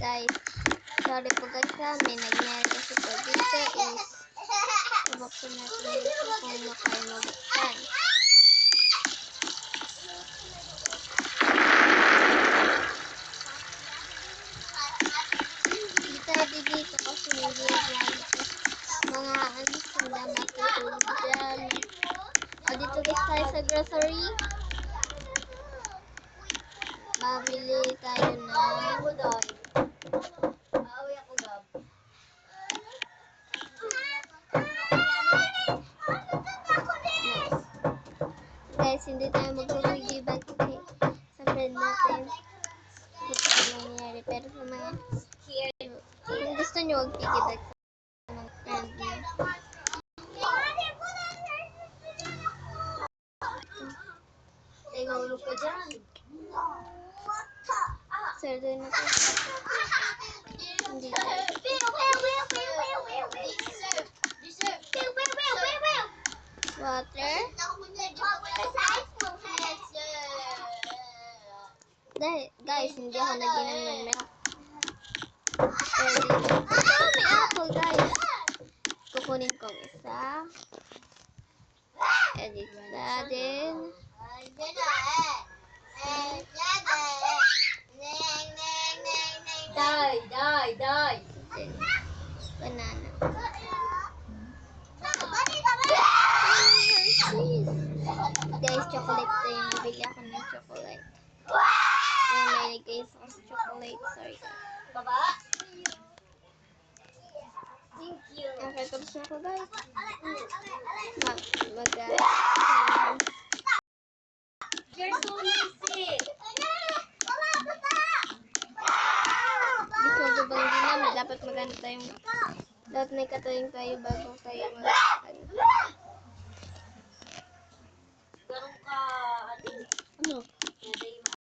guys. Sorry po guys may nangyari kasi po dito is bubuksan natin dito kung makaya mabuksan. Hindi tayo dito kasi hindi mga sanda matutulog dyan. O dito guys tayo sa grocery. Mabili tayo ng guys, hindi tayo mag-piggy bank sa friend natin. Ito ang nangyayari. Pero sa mga kung gusto nyo mag-piggy bank sa mga friend nyo. Tingnan ka dyan. Sir, doon na po. Hindi tayo. Water. Guys, hindi ako naginom ng milk. May apple, guys. Kukunin kong isa. Edit na din. Die. Banana. Guys, chocolate to yung bibili ako ng chocolate. May guys ako sa chocolate. Sorry guys. Baba. Thank you. Okay, tapos na ako guys. You're so lazy. Gusto ko bang di naman dapat maganda tayong dapat may katuwing tayo bago tayo